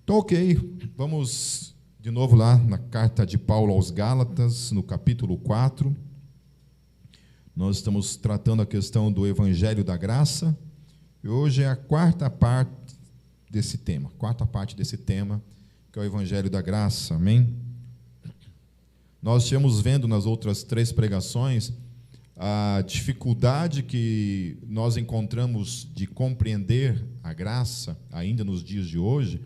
Então, ok, vamos de novo lá na carta de Paulo aos Gálatas, no capítulo 4. Nós estamos tratando a questão do Evangelho da Graça, e hoje é a quarta parte desse tema, que é o Evangelho da Graça, amém? Nós estivemos vendo nas outras 3 pregações a dificuldade que nós encontramos de compreender a graça, ainda nos dias de hoje,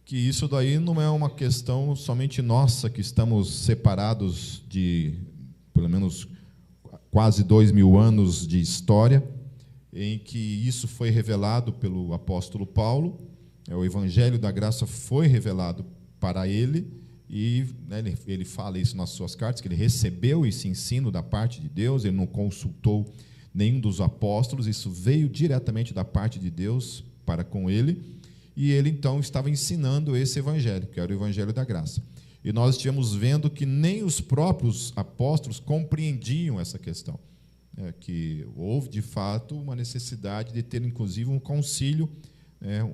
que isso daí não é uma questão somente nossa, que estamos separados de, pelo menos, quase 2000 anos de história, em que isso foi revelado pelo apóstolo Paulo, o Evangelho da Graça foi revelado para ele, e ele fala isso nas suas cartas, que ele recebeu esse ensino da parte de Deus, ele não consultou nenhum dos apóstolos, isso veio diretamente da parte de Deus para com ele, e ele então estava ensinando esse evangelho, que era o Evangelho da Graça. E nós estivemos vendo que nem os próprios apóstolos compreendiam essa questão, que houve de fato uma necessidade de ter inclusive um concílio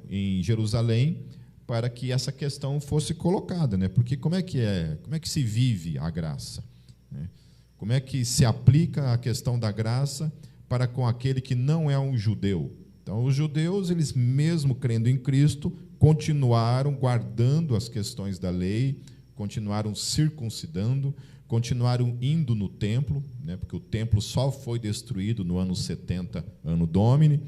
em Jerusalém, para que essa questão fosse colocada, porque como é que se vive a graça? Como é que se aplica a questão da graça para com aquele que não é um judeu? Então, os judeus, eles mesmo crendo em Cristo, continuaram guardando as questões da lei, continuaram circuncidando, continuaram indo no templo, porque o templo só foi destruído no ano 70, ano Domini.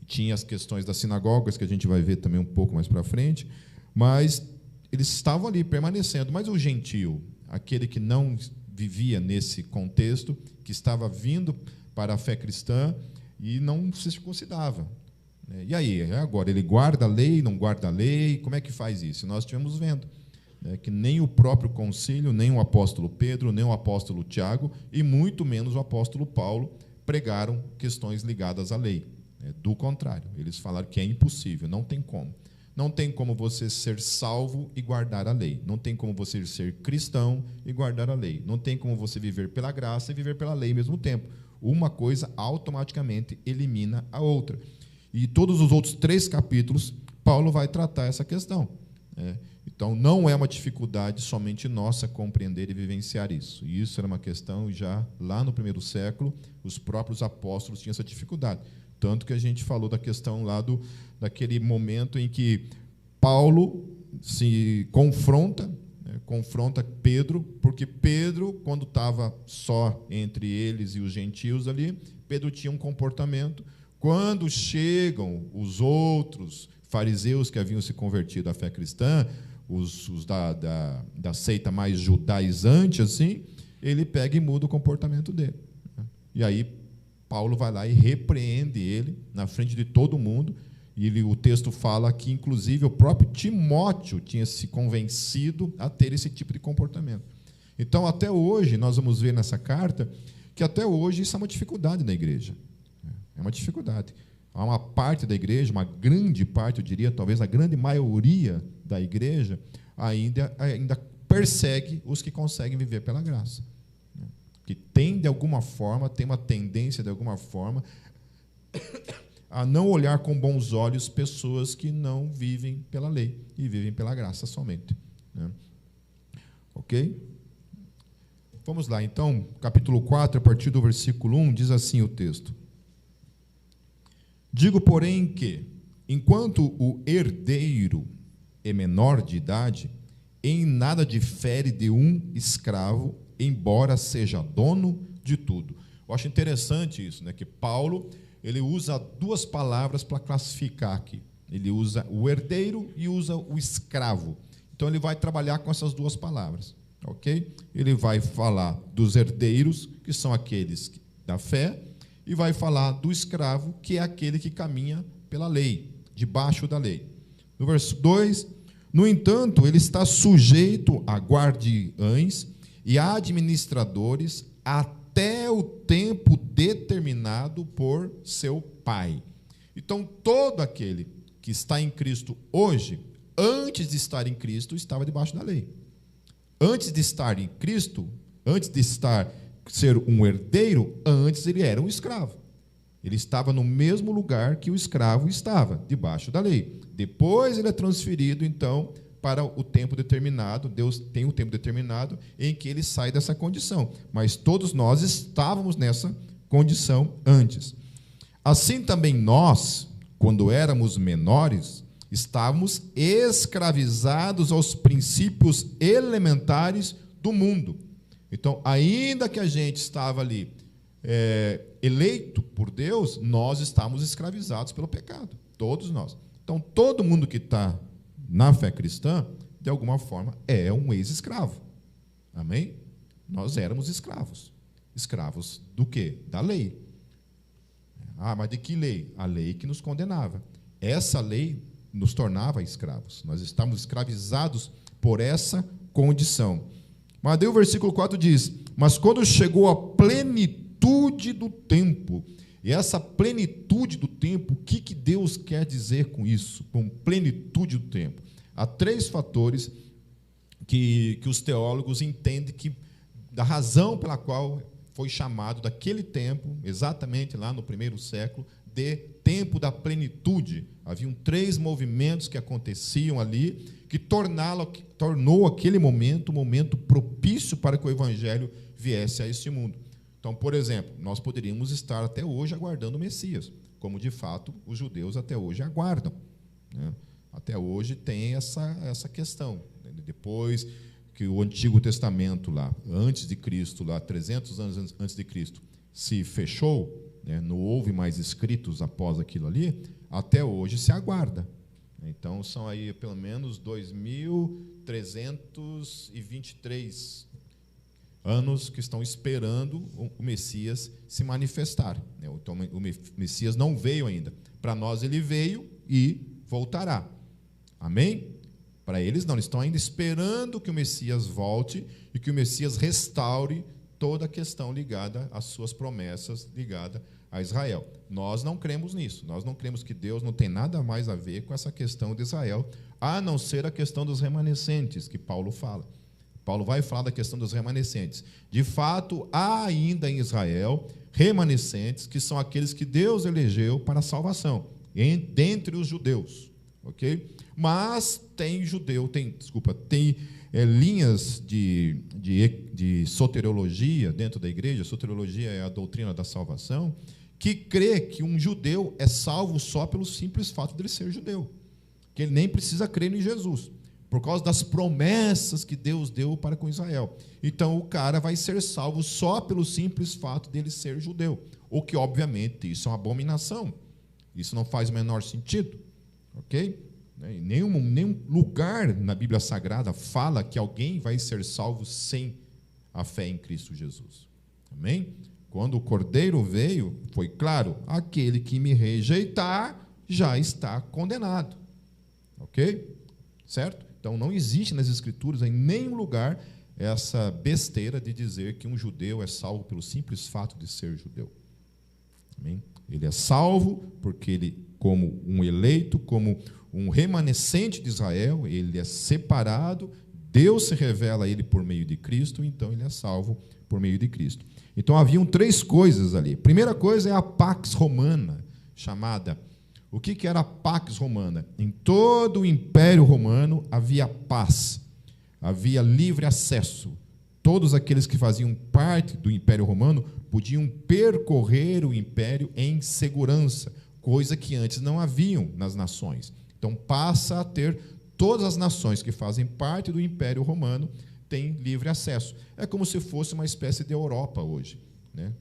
Tinha as questões das sinagogas, que a gente vai ver também um pouco mais para frente, mas eles estavam ali permanecendo. Mas o gentio, aquele que não vivia nesse contexto, que estava vindo para a fé cristã e não se circuncidava. E aí, agora, ele guarda a lei, não guarda a lei, como é que faz isso? Nós estivemos vendo que nem o próprio concílio, nem o apóstolo Pedro, nem o apóstolo Tiago, e muito menos o apóstolo Paulo, pregaram questões ligadas à lei. Do contrário, eles falaram que é impossível, não tem como. Não tem como você ser salvo e guardar a lei. Não tem como você ser cristão e guardar a lei. Não tem como você viver pela graça e viver pela lei ao mesmo tempo. Uma coisa automaticamente elimina a outra. E todos os outros 3 capítulos, Paulo vai tratar essa questão. Então, não é uma dificuldade somente nossa compreender e vivenciar isso. E isso era uma questão já lá no primeiro século, os próprios apóstolos tinham essa dificuldade. Tanto que a gente falou da questão lá daquele momento em que Paulo se confronta Pedro, porque Pedro, quando estava só entre eles e os gentios ali, Pedro tinha um comportamento. Quando chegam os outros fariseus que haviam se convertido à fé cristã, os da seita mais judaizante, assim, ele pega e muda o comportamento dele. E aí Paulo vai lá e repreende ele na frente de todo mundo, e o texto fala que, inclusive, o próprio Timóteo tinha se convencido a ter esse tipo de comportamento. Então, até hoje, nós vamos ver nessa carta que até hoje isso é uma dificuldade na igreja. É uma dificuldade. Há uma parte da igreja, uma grande parte, eu diria, talvez a grande maioria da igreja, ainda persegue os que conseguem viver pela graça. Que tem, de alguma forma, tem uma tendência, de alguma forma, a não olhar com bons olhos pessoas que não vivem pela lei e vivem pela graça somente. Ok? Vamos lá, então, capítulo 4, a partir do versículo 1, diz assim o texto. Digo, porém, que, enquanto o herdeiro é menor de idade, em nada difere de um escravo, embora seja dono de tudo. Eu acho interessante isso, que Paulo ele usa 2 palavras para classificar aqui. Ele usa o herdeiro e usa o escravo. Então, ele vai trabalhar com essas 2 palavras. Ok? Ele vai falar dos herdeiros, que são aqueles da fé, e vai falar do escravo, que é aquele que caminha pela lei, debaixo da lei. No verso 2, no entanto, ele está sujeito a guardiães e administradores até o tempo determinado por seu Pai. Então, todo aquele que está em Cristo hoje, antes de estar em Cristo, estava debaixo da lei. Antes de estar em Cristo, antes de ser um herdeiro, antes ele era um escravo. Ele estava no mesmo lugar que o escravo estava, debaixo da lei. Depois ele é transferido, então, para o tempo determinado. Deus tem um tempo determinado em que ele sai dessa condição. Mas todos nós estávamos nessa condição antes. Assim também nós, quando éramos menores, estávamos escravizados aos princípios elementares do mundo. Então, ainda que a gente estava ali eleito por Deus, nós estávamos escravizados pelo pecado, todos nós. Então, todo mundo que está na fé cristã, de alguma forma, é um ex-escravo. Amém? Nós éramos escravos. Escravos do quê? Da lei. Mas de que lei? A lei que nos condenava. Essa lei nos tornava escravos. Nós estávamos escravizados por essa condição. Mas daí o versículo 4 diz: mas quando chegou a plenitude do tempo, e essa plenitude do tempo, o que Deus quer dizer com isso, com plenitude do tempo? Há 3 fatores que os teólogos entendem que, da razão pela qual foi chamado daquele tempo, exatamente lá no 1º século, de tempo da plenitude. Haviam 3 movimentos que aconteciam ali, que tornou aquele momento um momento propício para que o Evangelho viesse a este mundo. Então, por exemplo, nós poderíamos estar até hoje aguardando o Messias, como de fato os judeus até hoje aguardam, né? Até hoje tem essa questão. Depois que o Antigo Testamento, lá, antes de Cristo, lá 300 anos antes de Cristo, se fechou, né, não houve mais escritos após aquilo ali, até hoje se aguarda. Então, são aí pelo menos 2.323 anos que estão esperando o Messias se manifestar. Então, o Messias não veio ainda. Para nós, ele veio e voltará. Amém? Para eles, não. Eles estão ainda esperando que o Messias volte e que o Messias restaure toda a questão ligada às suas promessas, ligada a Israel. Nós não cremos nisso. Nós não cremos que Deus não tem nada mais a ver com essa questão de Israel, a não ser a questão dos remanescentes, que Paulo fala. Paulo vai falar da questão dos remanescentes. De fato, há ainda em Israel remanescentes, que são aqueles que Deus elegeu para a salvação, dentre os judeus. Ok? Mas tem linhas de soteriologia dentro da igreja. Soteriologia é a doutrina da salvação, que crê que um judeu é salvo só pelo simples fato de ele ser judeu, que ele nem precisa crer em Jesus, por causa das promessas que Deus deu para com Israel. Então, o cara vai ser salvo só pelo simples fato de ele ser judeu, o que, obviamente, isso é uma abominação. Isso não faz o menor sentido. Ok? Nenhum lugar na Bíblia Sagrada fala que alguém vai ser salvo sem a fé em Cristo Jesus. Amém? Quando o Cordeiro veio, foi claro: aquele que me rejeitar já está condenado. Ok? Certo? Então, não existe nas Escrituras, em nenhum lugar, essa besteira de dizer que um judeu é salvo pelo simples fato de ser judeu. Amém? Ele é salvo porque ele, como um eleito, como um remanescente de Israel, ele é separado, Deus se revela a ele por meio de Cristo, então ele é salvo por meio de Cristo. Então, haviam 3 coisas ali. A primeira coisa é a Pax Romana, chamada... O que era a Pax Romana? Em todo o Império Romano havia paz, havia livre acesso. Todos aqueles que faziam parte do Império Romano podiam percorrer o Império em segurança, coisa que antes não haviam nas nações. Então, passa a ter todas as nações que fazem parte do Império Romano têm livre acesso. É como se fosse uma espécie de Europa hoje, né?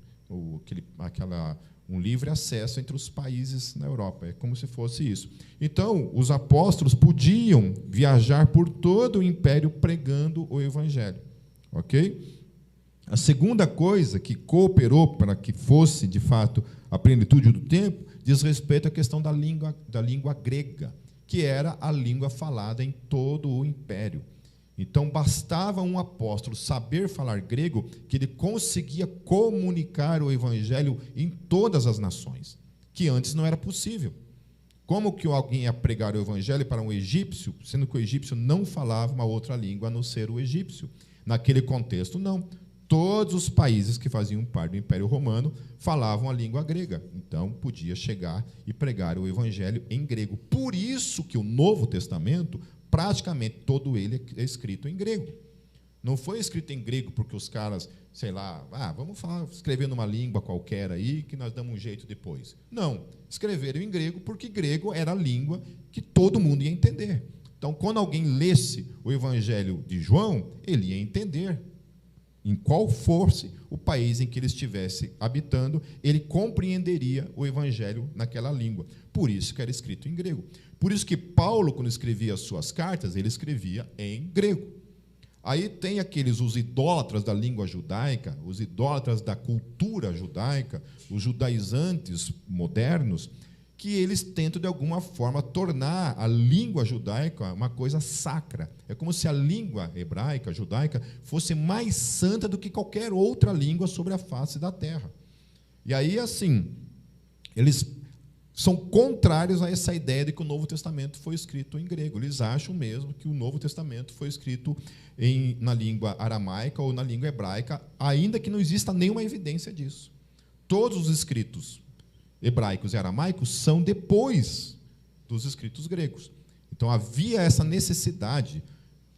Um livre acesso entre os países na Europa. É como se fosse isso. Então, os apóstolos podiam viajar por todo o Império pregando o Evangelho. Ok? A segunda coisa que cooperou para que fosse, de fato, a plenitude do tempo, diz respeito à questão da língua grega, que era a língua falada em todo o Império. Então, bastava um apóstolo saber falar grego, que ele conseguia comunicar o Evangelho em todas as nações, que antes não era possível. Como que alguém ia pregar o Evangelho para um egípcio, sendo que o egípcio não falava uma outra língua a não ser o egípcio? Naquele contexto, não. todos os países que faziam parte do Império Romano falavam a língua grega. Então, podia chegar e pregar o evangelho em grego. Por isso que o Novo Testamento, praticamente todo ele é escrito em grego. Não foi escrito em grego porque os caras, sei lá, vamos escrever numa língua qualquer aí que nós damos um jeito depois. Não, escreveram em grego porque grego era a língua que todo mundo ia entender. Então, quando alguém lesse o evangelho de João, ele ia entender. Em qual fosse o país em que ele estivesse habitando, ele compreenderia o evangelho naquela língua. Por isso que era escrito em grego. Por isso que Paulo, quando escrevia as suas cartas, ele escrevia em grego. Aí tem os idólatras da língua judaica, os idólatras da cultura judaica, os judaizantes modernos, que eles tentam, de alguma forma, tornar a língua judaica uma coisa sacra. É como se a língua hebraica, judaica, fosse mais santa do que qualquer outra língua sobre a face da terra. E aí, assim, eles são contrários a essa ideia de que o Novo Testamento foi escrito em grego. Eles acham mesmo que o Novo Testamento foi escrito na língua aramaica ou na língua hebraica, ainda que não exista nenhuma evidência disso. Todos os escritos hebraicos e aramaicos são depois dos escritos gregos. Então, havia essa necessidade.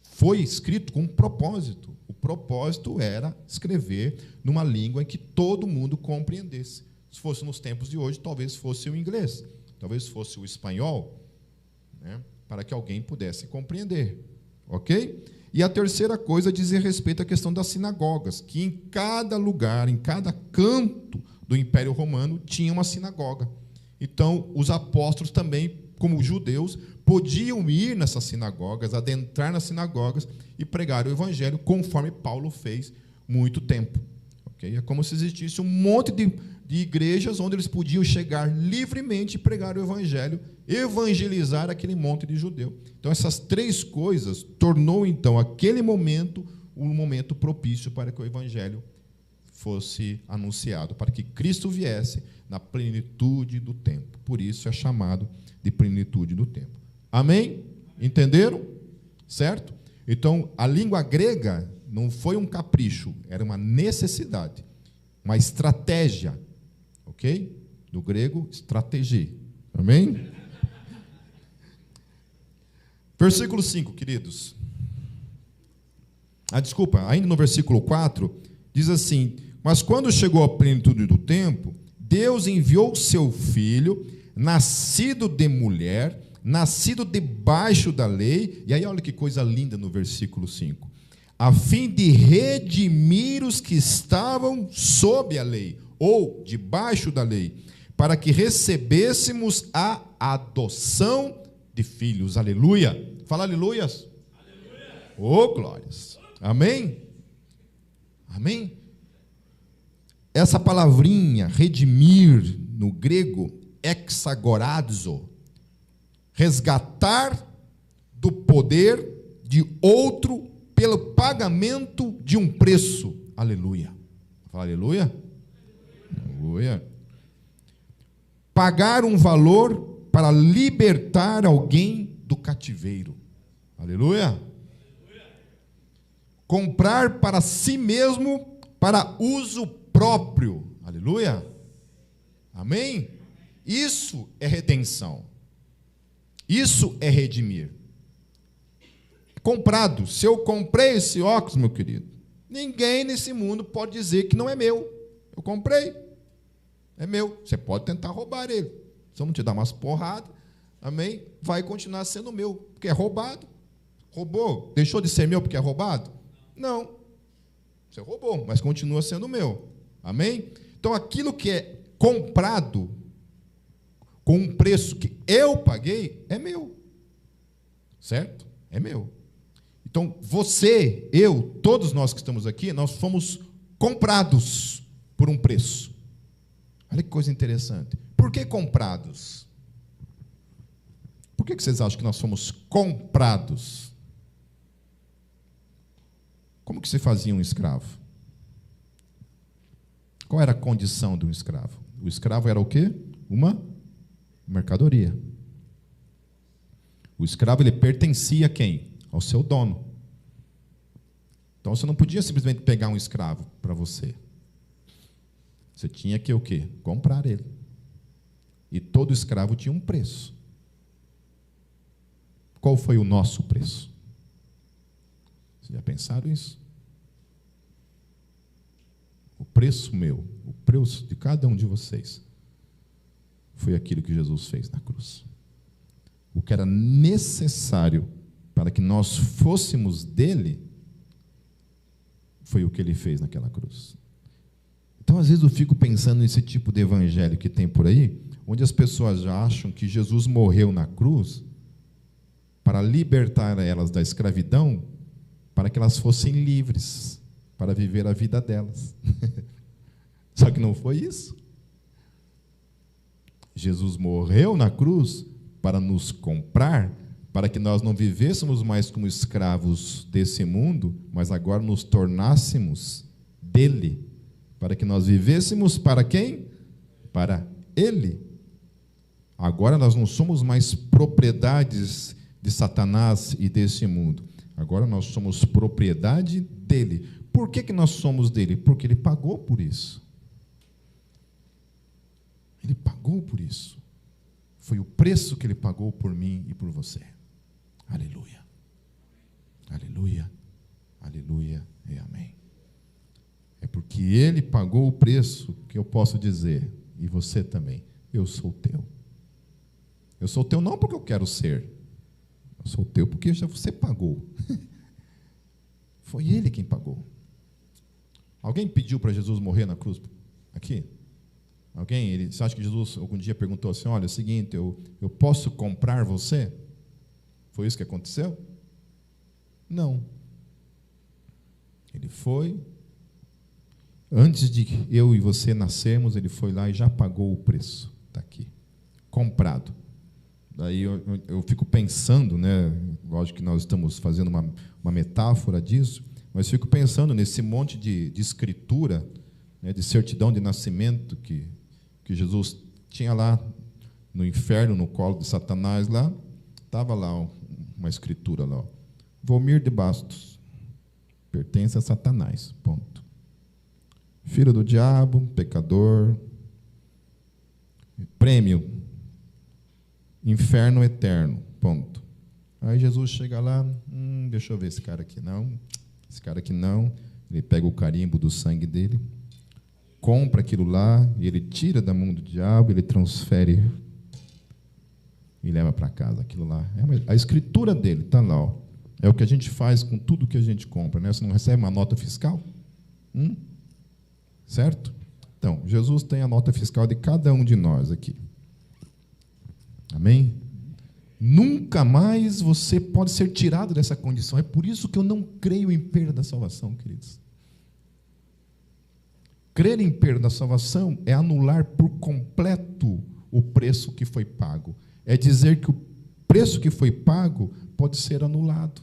Foi escrito com um propósito. O propósito era escrever numa língua em que todo mundo compreendesse. Se fosse nos tempos de hoje, talvez fosse o inglês, talvez fosse o espanhol, né, para que alguém pudesse compreender. Ok? E a terceira coisa diz respeito à questão das sinagogas, que em cada lugar, em cada canto do Império Romano, tinha uma sinagoga. Então, os apóstolos também, como judeus, podiam ir nessas sinagogas, adentrar nas sinagogas e pregar o evangelho, conforme Paulo fez muito tempo. Okay? É como se existisse um monte de igrejas onde eles podiam chegar livremente e pregar o evangelho, evangelizar aquele monte de judeu. Então, essas três coisas tornou, então, aquele momento um momento propício para que o evangelho fosse anunciado, para que Cristo viesse na plenitude do tempo. Por isso é chamado de plenitude do tempo. Amém? Entenderam? Certo? Então, a língua grega não foi um capricho, era uma necessidade, uma estratégia. Ok? Do grego, estratégia. Amém? Versículo 5, queridos. Desculpa, ainda no versículo 4, diz assim: mas quando chegou a plenitude do tempo, Deus enviou seu filho, nascido de mulher, nascido debaixo da lei, e aí olha que coisa linda no versículo 5, a fim de redimir os que estavam sob a lei, ou debaixo da lei, para que recebêssemos a adoção de filhos. Aleluia. Fala aleluias. Aleluia. Oh, glórias. Amém? Amém? Essa palavrinha, redimir, no grego, exagorazo, resgatar do poder de outro pelo pagamento de um preço. Aleluia. Fala aleluia. Aleluia. Pagar um valor para libertar alguém do cativeiro. Aleluia. Comprar para si mesmo para uso próprio. Aleluia. Amém? Isso é redenção. Isso é redimir. Comprado. Se eu comprei esse óculos, meu querido, ninguém nesse mundo pode dizer que não é meu. Eu comprei. É meu. Você pode tentar roubar ele. Se eu não te dar umas porradas, amém? Vai continuar sendo meu, porque é roubado. Roubou? Deixou de ser meu porque é roubado? Não. Você roubou, mas continua sendo meu. Amém? Então, aquilo que é comprado com um preço que eu paguei, é meu. Certo? É meu. Então, você, eu, todos nós que estamos aqui, nós fomos comprados por um preço. Olha que coisa interessante. Por que comprados? Por que vocês acham que nós fomos comprados? Como que se fazia um escravo? Qual era a condição de um escravo? O escravo era o quê? Uma mercadoria. O escravo, ele pertencia a quem? Ao seu dono. Então você não podia simplesmente pegar um escravo para você. Você tinha que o quê? Comprar ele. E todo escravo tinha um preço. Qual foi o nosso preço? Vocês já pensaram isso? O preço meu, o preço de cada um de vocês, foi aquilo que Jesus fez na cruz. O que era necessário para que nós fôssemos dele, foi o que ele fez naquela cruz. Então, às vezes, eu fico pensando nesse tipo de evangelho que tem por aí, onde as pessoas já acham que Jesus morreu na cruz para libertar elas da escravidão, para que elas fossem livres, para viver a vida delas. Só que não foi isso. Jesus morreu na cruz para nos comprar, para que nós não vivêssemos mais como escravos desse mundo, mas agora nos tornássemos dele, para que nós vivêssemos para quem? Para ele. Agora nós não somos mais propriedades de Satanás e desse mundo. Agora nós somos propriedade dele. Por que nós somos dele? Porque ele pagou por isso. Ele pagou por isso. Foi o preço que ele pagou por mim e por você. Aleluia. Aleluia. Aleluia e amém. É porque ele pagou o preço que eu posso dizer, e você também, eu sou teu. Eu sou teu não porque eu quero ser. Eu sou teu porque já você pagou. Foi ele quem pagou. Alguém pediu para Jesus morrer na cruz? Aqui? Alguém? Você acha que Jesus algum dia perguntou assim, olha, é o seguinte, eu posso comprar você? Foi isso que aconteceu? Não. Ele foi, antes de eu e você nascermos, ele foi lá e já pagou o preço. Está aqui, comprado. Daí eu fico pensando, né? Lógico que nós estamos fazendo uma metáfora disso, mas fico pensando nesse monte de escritura, né, de certidão de nascimento que Jesus tinha lá no inferno, no colo de Satanás lá, estava lá uma escritura lá, ó. Volmir de Bastos, pertence a Satanás, ponto. Filho do diabo, pecador, prêmio, inferno eterno, ponto. Aí Jesus chega lá, deixa eu ver esse cara aqui não, ele pega o carimbo do sangue dele, compra aquilo lá, e ele tira da mão do diabo, ele transfere e leva para casa aquilo lá. A escritura dele está lá, ó. É o que a gente faz com tudo que a gente compra, né? Você não recebe uma nota fiscal? Certo? Então, Jesus tem a nota fiscal de cada um de nós aqui. Amém? Nunca mais você pode ser tirado dessa condição. É por isso que eu não creio em perda da salvação, queridos. Crer em perda da salvação é anular por completo o preço que foi pago. É dizer que o preço que foi pago pode ser anulado.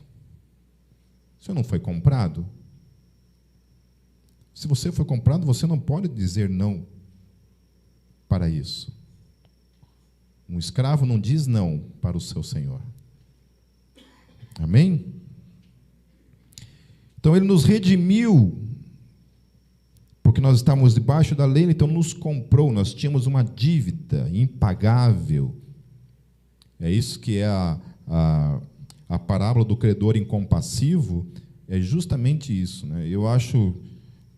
Você não foi comprado? Se você foi comprado, você não pode dizer não para isso. Um escravo não diz não para o seu senhor. Amém? Então, ele nos redimiu, porque nós estávamos debaixo da lei, então nos comprou, nós tínhamos uma dívida impagável. É isso que é a parábola do credor incompassivo, é justamente isso, né? Eu acho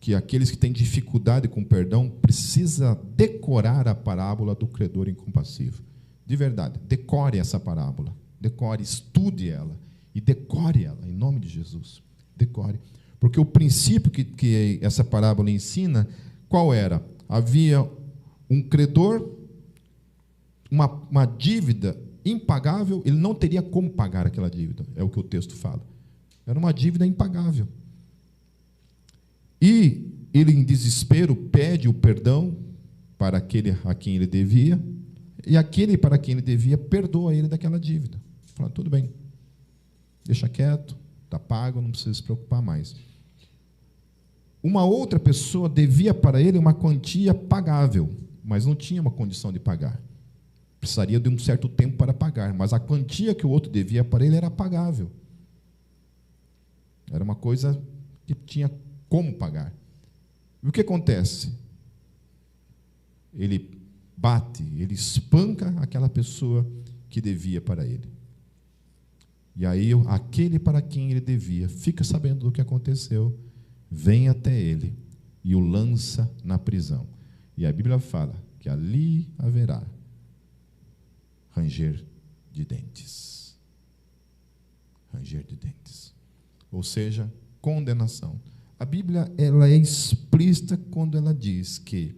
que aqueles que têm dificuldade com perdão precisa decorar a parábola do credor incompassivo. De verdade, decore essa parábola, decore, estude ela e decore ela, em nome de Jesus. Decore. Porque o princípio que essa parábola ensina, qual era? Havia um credor, uma dívida impagável, ele não teria como pagar aquela dívida, é o que o texto fala. Era uma dívida impagável. E ele, em desespero, pede o perdão para aquele a quem ele devia, e aquele para quem ele devia perdoa ele daquela dívida. Fala, tudo bem, deixa quieto, está pago, não precisa se preocupar mais. Uma outra pessoa devia para ele uma quantia pagável, mas não tinha uma condição de pagar. Precisaria de um certo tempo para pagar, mas a quantia que o outro devia para ele era pagável. Era uma coisa que tinha como pagar. E o que acontece? Ele bate, ele espanca aquela pessoa que devia para ele. E aí, aquele para quem ele devia, fica sabendo do que aconteceu, vem até ele e o lança na prisão. E a Bíblia fala que ali haverá ranger de dentes. Ranger de dentes. Ou seja, condenação. A Bíblia, ela é explícita quando ela diz que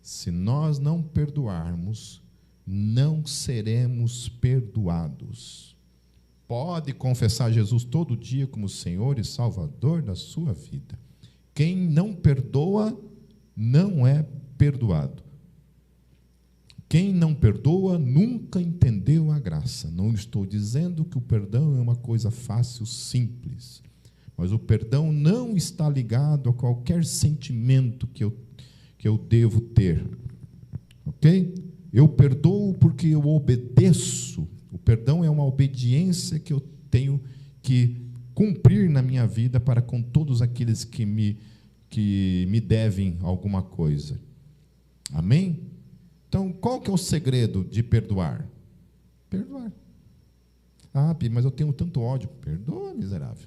se nós não perdoarmos, não seremos perdoados. Pode confessar Jesus todo dia como Senhor e Salvador da sua vida. Quem não perdoa, não é perdoado. Quem não perdoa, nunca entendeu a graça. Não estou dizendo que o perdão é uma coisa fácil, simples. Mas o perdão não está ligado a qualquer sentimento que eu devo ter. Ok? Eu perdoo porque eu obedeço. O perdão é uma obediência que eu tenho que cumprir na minha vida para com todos aqueles que me devem alguma coisa. Amém? Então, qual que é o segredo de perdoar? Perdoar. Ah, mas eu tenho tanto ódio. Perdoa, miserável.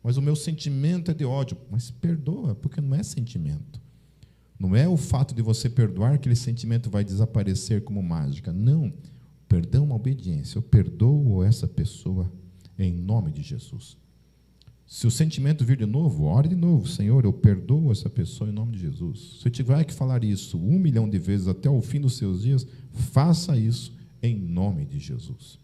Mas o meu sentimento é de ódio. Mas perdoa, porque não é sentimento. Não é o fato de você perdoar que aquele sentimento vai desaparecer como mágica. Não. Perdão é uma obediência. Eu perdoo essa pessoa em nome de Jesus. Se o sentimento vir de novo, ore de novo. Senhor, eu perdoo essa pessoa em nome de Jesus. Se eu tiver que falar isso 1 milhão de vezes até o fim dos seus dias, faça isso em nome de Jesus.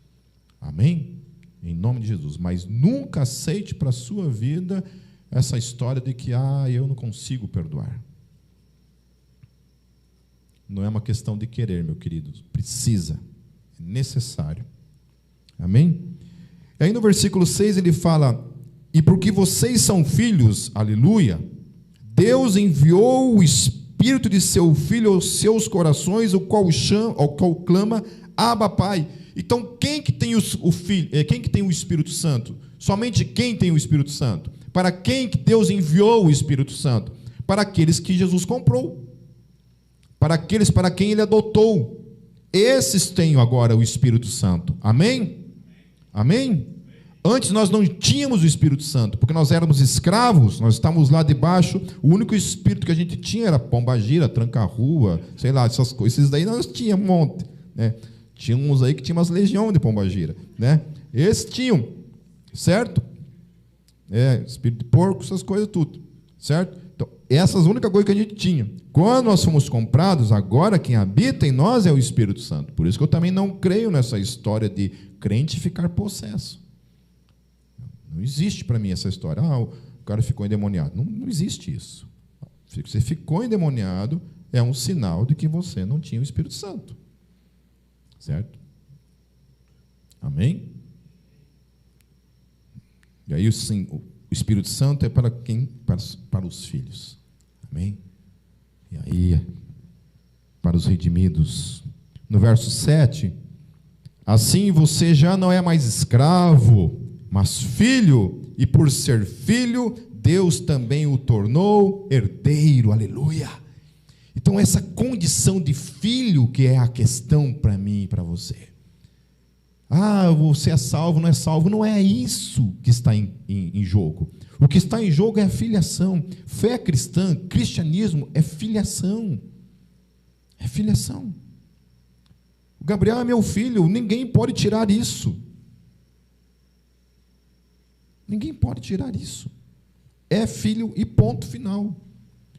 Amém? Em nome de Jesus. Mas nunca aceite para a sua vida essa história de que eu não consigo perdoar. Não é uma questão de querer, meu querido. Precisa. É necessário. Amém? E aí no versículo 6 ele fala: e porque vocês são filhos, aleluia, Deus enviou o Espírito de seu Filho aos seus corações, o qual clama, Abba, Pai. Então, quem que tem o Filho? Quem que tem o Espírito Santo? Somente quem tem o Espírito Santo? Para quem que Deus enviou o Espírito Santo? Para aqueles que Jesus comprou. Para aqueles para quem Ele adotou. Esses têm agora o Espírito Santo. Amém? Amém? Antes nós não tínhamos o Espírito Santo, porque nós éramos escravos, nós estávamos lá debaixo, o único Espírito que a gente tinha era pombagira, tranca-rua, sei lá, essas coisas. Esses daí nós tínhamos um monte, né? Tinha uns aí que tinham umas legiões de pombagira, né? Esses tinham, certo? Espírito de porco, essas coisas tudo, certo? Então, essas a única coisa que a gente tinha. Quando nós fomos comprados, agora quem habita em nós é o Espírito Santo. Por isso que eu também não creio nessa história de crente ficar possesso. Não existe para mim essa história. O cara ficou endemoniado. Não existe isso. Se você ficou endemoniado, é um sinal de que você não tinha o Espírito Santo. Certo? Amém? E aí, sim, o Espírito Santo é para quem? Para os filhos. Amém? E aí, para os redimidos. No verso 7, assim você já não é mais escravo, mas filho, e por ser filho, Deus também o tornou herdeiro, aleluia. Então essa condição de filho que é a questão para mim e para você. Você é salvo, não é salvo, não é isso que está em jogo. O que está em jogo é a filiação. Fé cristã, cristianismo é filiação. É filiação. O Gabriel é meu filho, ninguém pode tirar isso. Ninguém pode tirar isso. É filho e ponto final.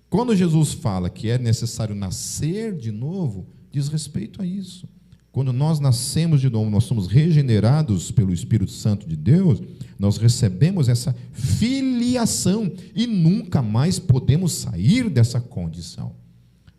Quando Jesus fala que é necessário nascer de novo, diz respeito a isso. Quando nós nascemos de novo, nós somos regenerados pelo Espírito Santo de Deus, nós recebemos essa filiação e nunca mais podemos sair dessa condição.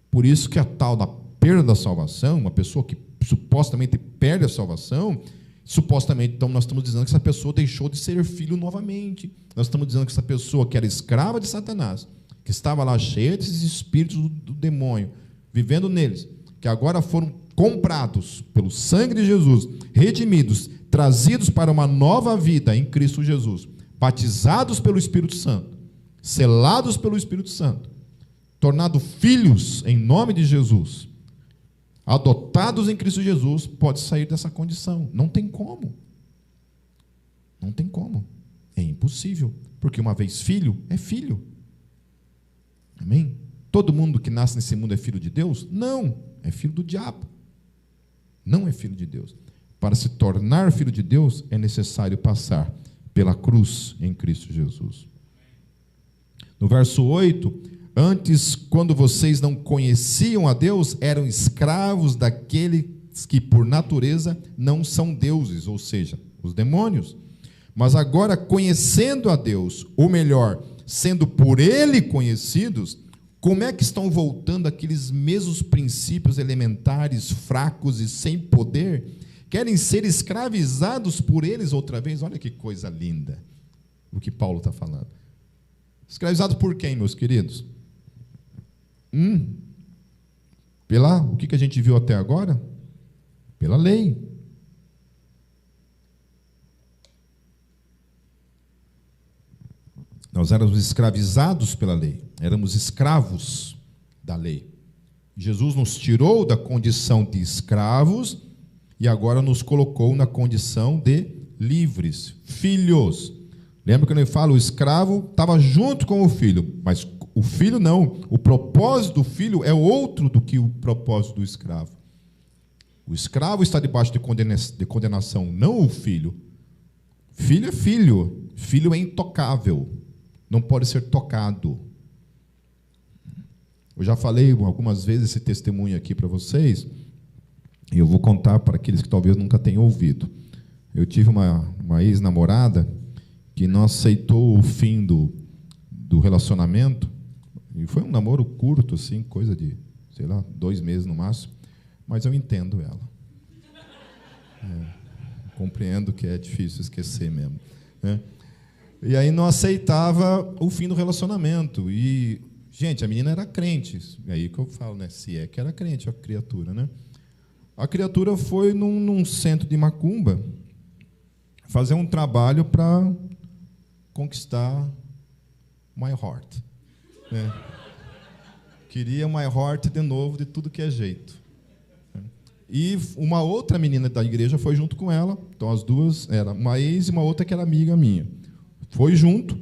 Por isso que a tal da perda da salvação, uma pessoa que supostamente perde a salvação, supostamente, então, nós estamos dizendo que essa pessoa deixou de ser filho novamente. Nós estamos dizendo que essa pessoa que era escrava de Satanás, que estava lá cheia desses espíritos do demônio, vivendo neles, que agora foram comprados pelo sangue de Jesus, redimidos, trazidos para uma nova vida em Cristo Jesus, batizados pelo Espírito Santo, selados pelo Espírito Santo, tornados filhos em nome de Jesus, adotados em Cristo Jesus, pode sair dessa condição. Não tem como. Não tem como. É impossível. Porque uma vez filho, é filho. Amém? Todo mundo que nasce nesse mundo é filho de Deus? Não. É filho do diabo. Não é filho de Deus. Para se tornar filho de Deus, é necessário passar pela cruz em Cristo Jesus. No verso 8, antes, quando vocês não conheciam a Deus, eram escravos daqueles que, por natureza, não são deuses, ou seja, os demônios. Mas agora, conhecendo a Deus, ou melhor, sendo por Ele conhecidos, como é que estão voltando aqueles mesmos princípios elementares, fracos e sem poder? Querem ser escravizados por eles outra vez? Olha que coisa linda o que Paulo está falando. Escravizados por quem, meus queridos? O que a gente viu até agora? Pela lei. Nós éramos escravizados pela lei, éramos escravos da lei. Jesus nos tirou da condição de escravos e agora nos colocou na condição de livres, filhos. Lembra que eu falo, o escravo estava junto com o filho, mas o filho não. O propósito do filho é outro do que o propósito do escravo. O escravo está debaixo de condenação, não o filho. Filho é filho, filho é intocável. Não pode ser tocado. Eu já falei algumas vezes esse testemunho aqui para vocês, e eu vou contar para aqueles que talvez nunca tenham ouvido. Eu tive uma ex-namorada que não aceitou o fim do relacionamento, e foi um namoro curto, assim, coisa de, 2 meses no máximo, mas eu entendo ela. Compreendo que é difícil esquecer mesmo, né? E aí não aceitava o fim do relacionamento. E, gente, a menina era crente. É aí que eu falo, né? Se é que era crente, a criatura, né? A criatura foi num centro de macumba fazer um trabalho para conquistar my heart, né? Queria my heart de novo, de tudo que é jeito. E uma outra menina da igreja foi junto com ela. Então, as duas, era uma ex e uma outra que era amiga minha. Foi junto,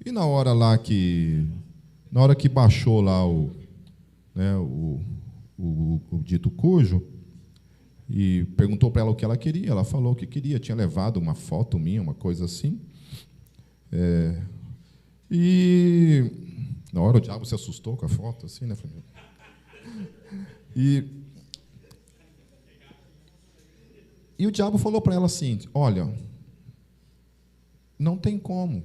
e na hora que baixou lá o dito cujo, e perguntou para ela o que ela queria, ela falou o que queria, tinha levado uma foto minha, uma coisa assim. E na hora o diabo se assustou com a foto, assim, né? E o diabo falou para ela assim, olha, não tem como.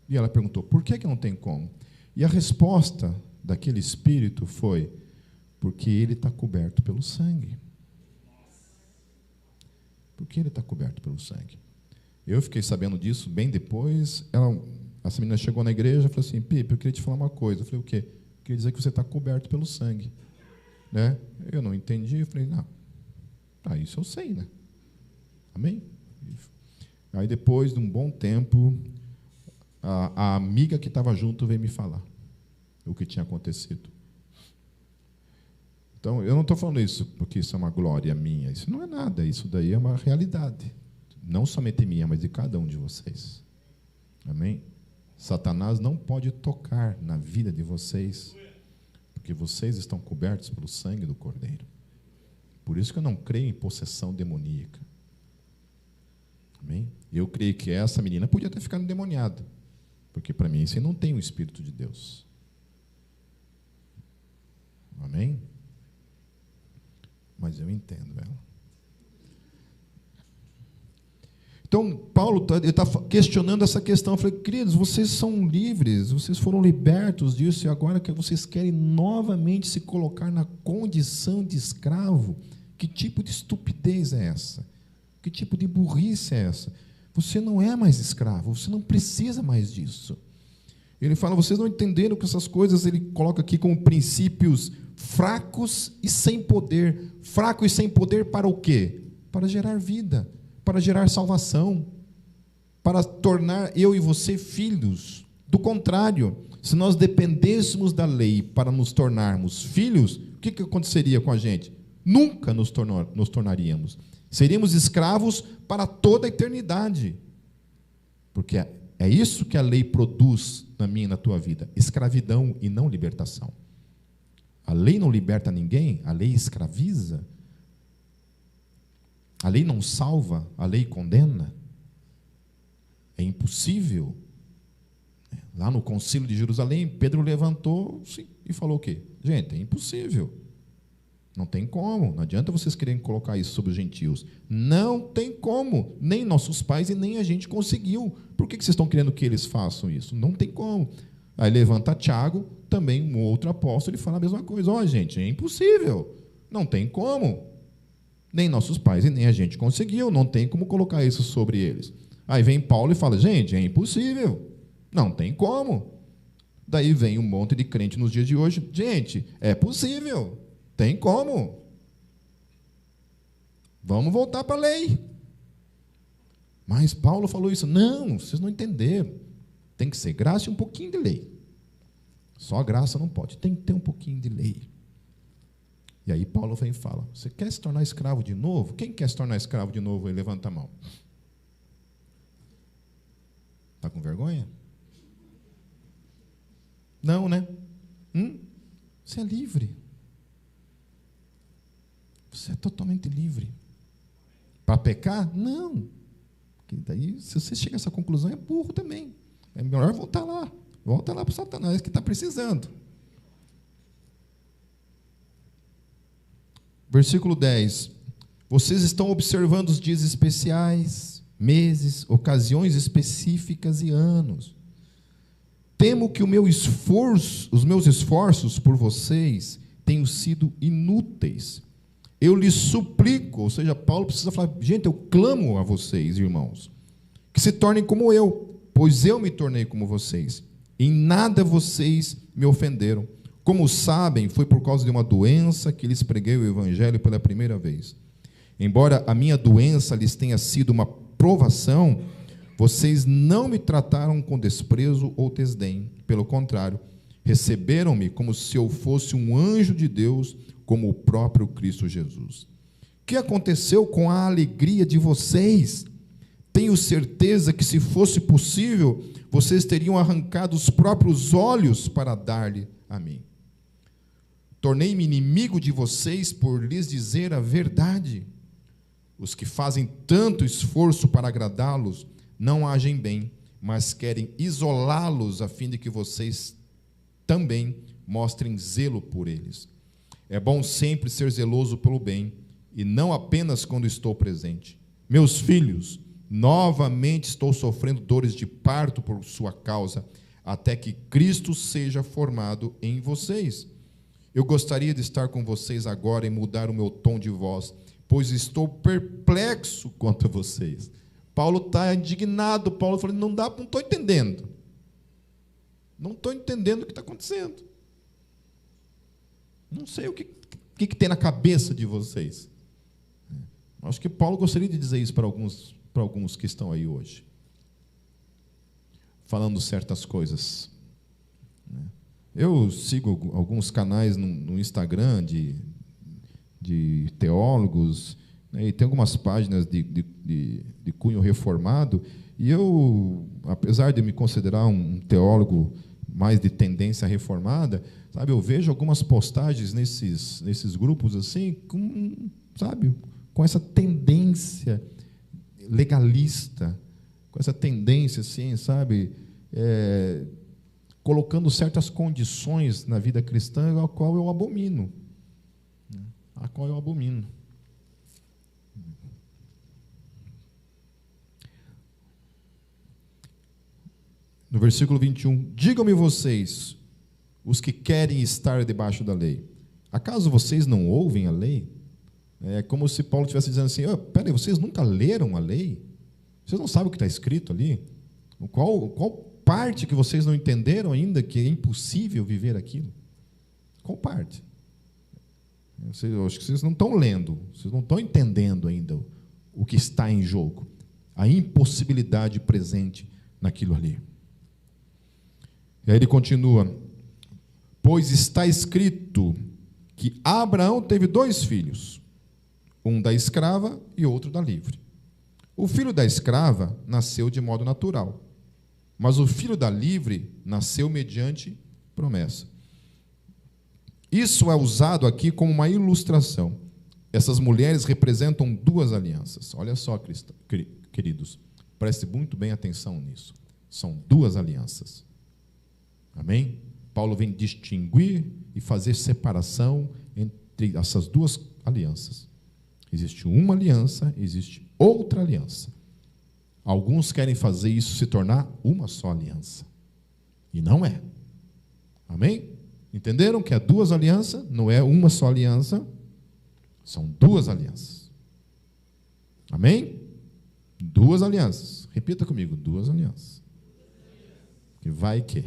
E ela perguntou, por que não tem como? E a resposta daquele espírito foi, porque ele está coberto pelo sangue. Porque ele está coberto pelo sangue. Eu fiquei sabendo disso bem depois. Essa menina chegou na igreja e falou assim, Pipe, eu queria te falar uma coisa. Eu falei, o quê? Eu queria dizer que você está coberto pelo sangue. Né? Eu não entendi. Eu falei, não, isso eu sei, né? Amém? Aí, depois de um bom tempo, a amiga que estava junto veio me falar o que tinha acontecido. Então, eu não estou falando isso porque isso é uma glória minha. Isso não é nada. Isso daí é uma realidade. Não somente minha, mas de cada um de vocês. Amém? Satanás não pode tocar na vida de vocês, porque vocês estão cobertos pelo sangue do Cordeiro. Por isso que eu não creio em possessão demoníaca. Amém? Eu creio que essa menina podia ter ficado endemoniada, porque para mim isso não tem o Espírito de Deus. Amém? Mas eu entendo ela. Então, Paulo está questionando essa questão. Eu falei, queridos, vocês são livres, vocês foram libertos disso, e agora que vocês querem novamente se colocar na condição de escravo. Que tipo de estupidez é essa? Que tipo de burrice é essa? Você não é mais escravo, você não precisa mais disso. Ele fala, vocês não entenderam que essas coisas, ele coloca aqui como princípios fracos e sem poder. Fraco e sem poder para o quê? Para gerar vida, para gerar salvação, para tornar eu e você filhos Do contrário, se nós dependêssemos da lei para nos tornarmos filhos, o que aconteceria com a gente? Nunca nos tornaríamos. Seríamos escravos para toda a eternidade. Porque é isso que a lei produz na minha e na tua vida: escravidão e não libertação. A lei não liberta ninguém, a lei escraviza. A lei não salva, a lei condena. É impossível. Lá no Concílio de Jerusalém, Pedro levantou-se e falou o quê? Gente, é impossível. Não tem como. Não adianta vocês quererem colocar isso sobre os gentios. Não tem como. Nem nossos pais e nem a gente conseguiu. Por que vocês estão querendo que eles façam isso? Não tem como. Aí levanta Tiago, também um outro apóstolo, e fala a mesma coisa. Ó, gente, é impossível. Não tem como. Nem nossos pais e nem a gente conseguiu. Não tem como colocar isso sobre eles. Aí vem Paulo e fala, gente, é impossível. Não tem como. Daí vem um monte de crente nos dias de hoje. Gente, é possível. Tem como. Vamos voltar para a lei. Mas Paulo falou isso. Não, vocês não entenderam. Tem que ser graça e um pouquinho de lei. Só a graça não pode. Tem que ter um pouquinho de lei. E aí Paulo vem e fala, você quer se tornar escravo de novo? Quem quer se tornar escravo de novo? Aí levanta a mão. Está com vergonha? Não, né? Você é livre. Você é totalmente livre. Para pecar? Não. Porque daí, se você chega a essa conclusão, é burro também. É melhor voltar lá. Volta lá para o Satanás, que está precisando. Versículo 10. Vocês estão observando os dias especiais, meses, ocasiões específicas e anos. Temo que os meus esforços por vocês tenham sido inúteis. Eu lhes suplico, ou seja, Paulo precisa falar, gente, eu clamo a vocês, irmãos, que se tornem como eu, pois eu me tornei como vocês. Em nada vocês me ofenderam. Como sabem, foi por causa de uma doença que lhes preguei o evangelho pela primeira vez. Embora a minha doença lhes tenha sido uma provação, vocês não me trataram com desprezo ou desdém. Pelo contrário, receberam-me como se eu fosse um anjo de Deus, como o próprio Cristo Jesus. O que aconteceu com a alegria de vocês? Tenho certeza que, se fosse possível, vocês teriam arrancado os próprios olhos para dar-lhe a mim. Tornei-me inimigo de vocês por lhes dizer a verdade. Os que fazem tanto esforço para agradá-los não agem bem, mas querem isolá-los a fim de que vocês também mostrem zelo por eles. É bom sempre ser zeloso pelo bem, e não apenas quando estou presente. Meus filhos, novamente estou sofrendo dores de parto por sua causa, até que Cristo seja formado em vocês. Eu gostaria de estar com vocês agora e mudar o meu tom de voz, pois estou perplexo quanto a vocês. Paulo está indignado. Paulo falou, não estou entendendo. Não estou entendendo o que está acontecendo. Não sei o que tem na cabeça de vocês. Acho que Paulo gostaria de dizer isso para alguns que estão aí hoje, falando certas coisas. Eu sigo alguns canais no Instagram de teólogos, né, e tem algumas páginas de cunho reformado, e eu, apesar de me considerar um teólogo mais de tendência reformada, sabe, eu vejo algumas postagens nesses grupos assim, com essa tendência legalista, com essa tendência assim, sabe, colocando certas condições na vida cristã, a qual eu abomino. No versículo 21, digam-me vocês, os que querem estar debaixo da lei, acaso vocês não ouvem a lei? É como se Paulo estivesse dizendo assim, peraí, vocês nunca leram a lei? Vocês não sabem o que está escrito ali? Qual parte que vocês não entenderam ainda, que é impossível viver aquilo? Qual parte? Eu acho que vocês não estão lendo, vocês não estão entendendo ainda o que está em jogo, a impossibilidade presente naquilo ali. E aí ele continua: pois está escrito que Abraão teve 2 filhos, um da escrava e outro da livre. O filho da escrava nasceu de modo natural, mas o filho da livre nasceu mediante promessa. Isso é usado aqui como uma ilustração. Essas mulheres representam 2 alianças. Olha só, queridos, preste muito bem atenção nisso. São 2 alianças. Amém? Paulo vem distinguir e fazer separação entre essas 2 alianças. Existe uma aliança, existe outra aliança. Alguns querem fazer isso se tornar uma só aliança. E não é. Amém? Entenderam que é 2 alianças, não é uma só aliança, são 2 alianças. Amém? 2 alianças. Repita comigo, 2 alianças. Que vai que,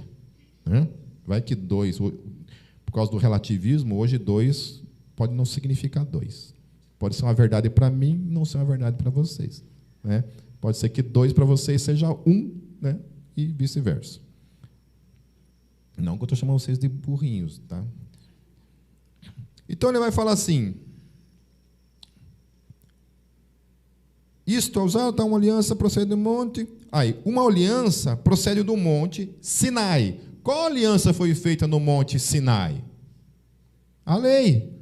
né? Vai que 2, por causa do relativismo, hoje 2 pode não significar 2. Pode ser uma verdade para mim, não ser uma verdade para vocês, né? Pode ser que 2 para vocês seja 1, né? E vice-versa. Não que eu estou chamando vocês de burrinhos, tá? Então ele vai falar assim: isto é usado, tá, uma aliança procede do monte. Aí, uma aliança procede do monte Sinai. Qual aliança foi feita no monte Sinai? A lei.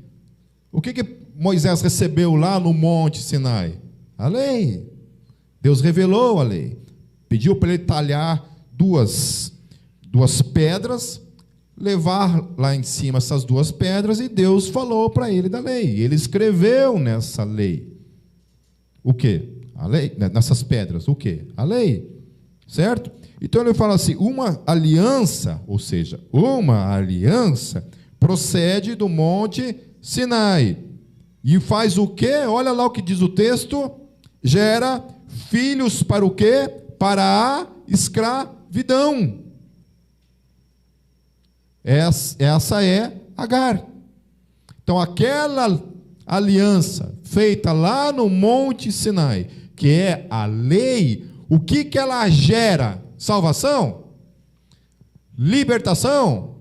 O que Moisés recebeu lá no monte Sinai? A lei. Deus revelou a lei. Pediu para ele talhar duas pedras, levar lá em cima essas 2 pedras, e Deus falou para ele da lei. Ele escreveu nessa lei. O quê? A lei, nessas pedras, o quê? A lei, certo? Então ele fala assim: uma aliança, ou seja, uma aliança procede do monte Sinai. E faz o quê? Olha lá o que diz o texto: gera filhos para o quê? Para a escravidão. Essa é Agar. Então aquela aliança feita lá no monte Sinai, que é a lei, o que ela gera? Salvação? Libertação?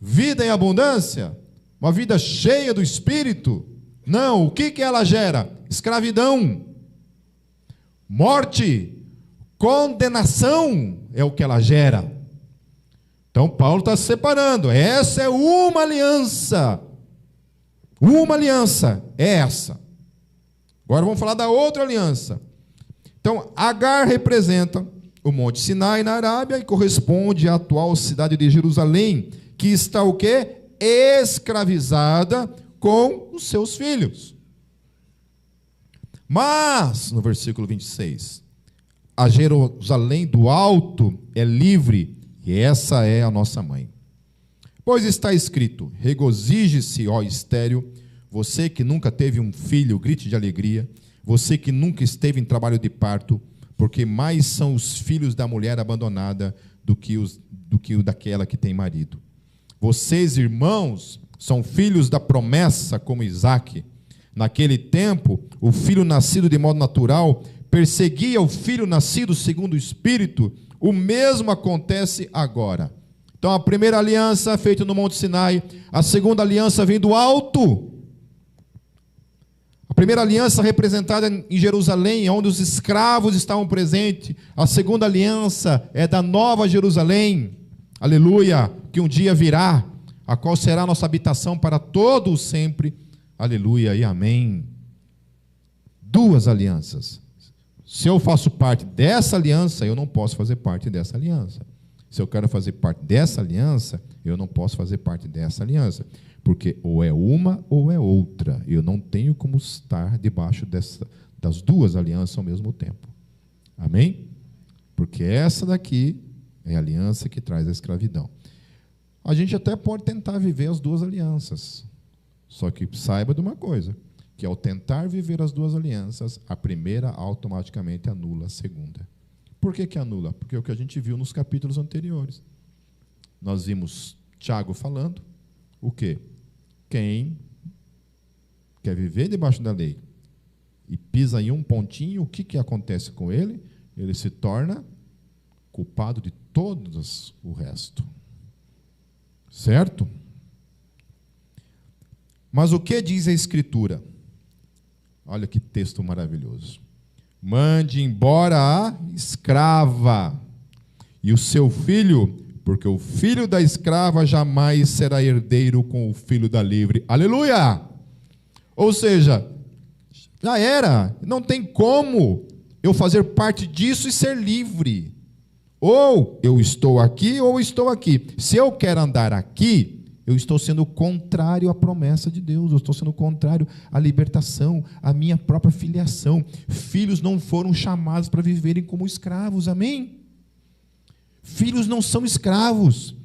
Vida em abundância? Uma vida cheia do Espírito? Não, o que ela gera? Escravidão, morte, condenação é o que ela gera. Então Paulo está se separando. Essa é uma aliança. Uma aliança é essa. Agora vamos falar da outra aliança. Então, Agar representa o Monte Sinai na Arábia e corresponde à atual cidade de Jerusalém, que está o quê? Escravizada com os seus filhos. Mas, no versículo 26, a Jerusalém do alto é livre, e essa é a nossa mãe. Pois está escrito: regozije-se, ó estéril, você que nunca teve um filho, grite de alegria, você que nunca esteve em trabalho de parto, porque mais são os filhos da mulher abandonada do que o daquela que tem marido. Vocês, irmãos, são filhos da promessa, como Isaque. Naquele tempo, o filho nascido de modo natural perseguia o filho nascido segundo o Espírito. O mesmo acontece agora. Então, a primeira aliança feita no Monte Sinai, a segunda aliança vem do alto. A primeira aliança representada em Jerusalém, onde os escravos estavam presentes. A segunda aliança é da Nova Jerusalém, aleluia, que um dia virá, a qual será a nossa habitação para todo o sempre, aleluia e amém. 2 alianças. Se eu faço parte dessa aliança, eu não posso fazer parte dessa aliança. Se eu quero fazer parte dessa aliança, eu não posso fazer parte dessa aliança. Porque ou é uma ou é outra. Eu não tenho como estar debaixo das 2 alianças ao mesmo tempo. Amém? Porque essa daqui é a aliança que traz a escravidão. A gente até pode tentar viver as 2 alianças. Só que saiba de uma coisa, que ao tentar viver as 2 alianças, a primeira automaticamente anula a segunda. Por que anula? Porque é o que a gente viu nos capítulos anteriores. Nós vimos Tiago falando o quê? Quem quer viver debaixo da lei e pisa em um pontinho, o que acontece com ele? Ele se torna culpado de todos o resto. Certo? Mas o que diz a Escritura? Olha que texto maravilhoso. Mande embora a escrava e o seu filho, porque o filho da escrava jamais será herdeiro com o filho da livre. Aleluia! Ou seja, já era, não tem como eu fazer parte disso e ser livre. Ou eu estou aqui ou estou aqui. Se eu quero andar aqui, eu estou sendo contrário à promessa de Deus, eu estou sendo contrário à libertação, à minha própria filiação. Filhos não foram chamados para viverem como escravos, amém? Filhos não são escravos.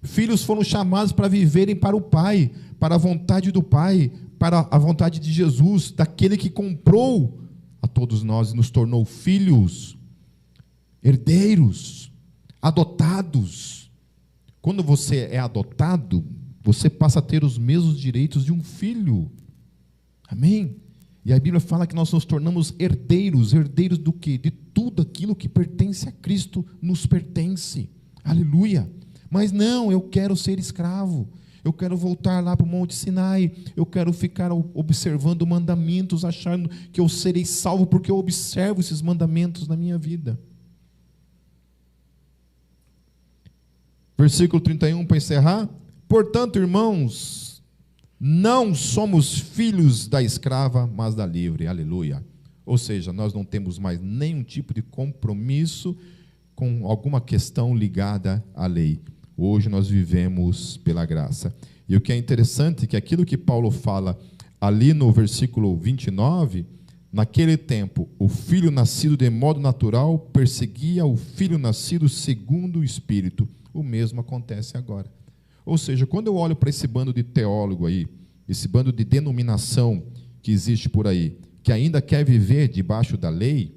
Filhos foram chamados para viverem para o Pai, para a vontade do Pai, para a vontade de Jesus, daquele que comprou a todos nós e nos tornou filhos, herdeiros, adotados. Quando você é adotado, você passa a ter os mesmos direitos de um filho. Amém? E a Bíblia fala que nós nos tornamos herdeiros. Herdeiros do quê? De tudo aquilo que pertence a Cristo nos pertence. Aleluia! Mas não, eu quero ser escravo. Eu quero voltar lá para o Monte Sinai. Eu quero ficar observando mandamentos, achando que eu serei salvo porque eu observo esses mandamentos na minha vida. Versículo 31, para encerrar. Portanto, irmãos, não somos filhos da escrava, mas da livre. Aleluia. Ou seja, nós não temos mais nenhum tipo de compromisso com alguma questão ligada à lei. Hoje nós vivemos pela graça. E o que é interessante é que aquilo que Paulo fala ali no versículo 29, naquele tempo, o filho nascido de modo natural perseguia o filho nascido segundo o Espírito. O mesmo acontece agora. Ou seja, quando eu olho para esse bando de teólogo aí, esse bando de denominação que existe por aí, que ainda quer viver debaixo da lei,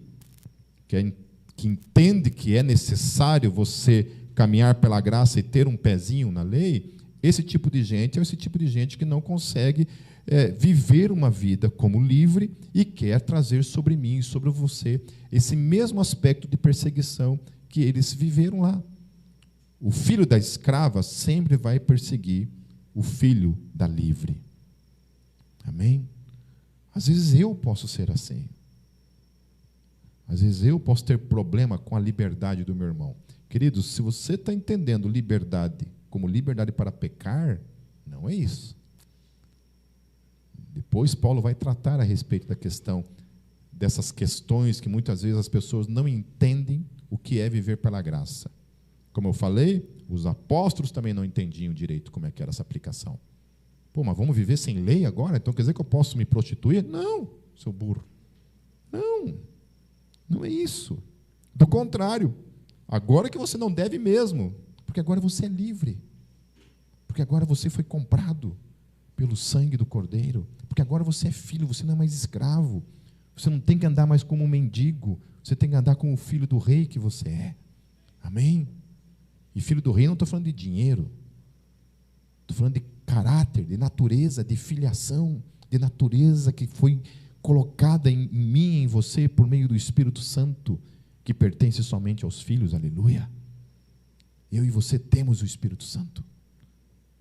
que entende que é necessário você caminhar pela graça e ter um pezinho na lei, esse tipo de gente é esse tipo de gente que não consegue viver uma vida como livre e quer trazer sobre mim e sobre você esse mesmo aspecto de perseguição que eles viveram lá. O filho da escrava sempre vai perseguir o filho da livre. Amém? Às vezes eu posso ser assim. Às vezes eu posso ter problema com a liberdade do meu irmão. Queridos, se você está entendendo liberdade como liberdade para pecar, não é isso. Depois Paulo vai tratar a respeito da questão, dessas questões que muitas vezes as pessoas não entendem o que é viver pela graça. Como eu falei, os apóstolos também não entendiam direito como é que era essa aplicação. Pô, mas vamos viver sem lei agora? Então quer dizer que eu posso me prostituir? Não, seu burro. Não, não é isso. Do contrário, agora que você não deve mesmo, porque agora você é livre. Porque agora você foi comprado pelo sangue do Cordeiro. Porque agora você é filho, você não é mais escravo. Você não tem que andar mais como um mendigo. Você tem que andar como o filho do rei que você é. Amém? E filho do rei, não estou falando de dinheiro. Estou falando de caráter, de natureza, de filiação, de natureza que foi colocada em mim e em você por meio do Espírito Santo, que pertence somente aos filhos, aleluia. Eu e você temos o Espírito Santo.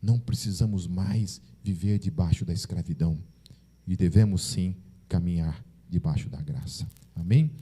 Não precisamos mais viver debaixo da escravidão. E devemos sim caminhar debaixo da graça. Amém?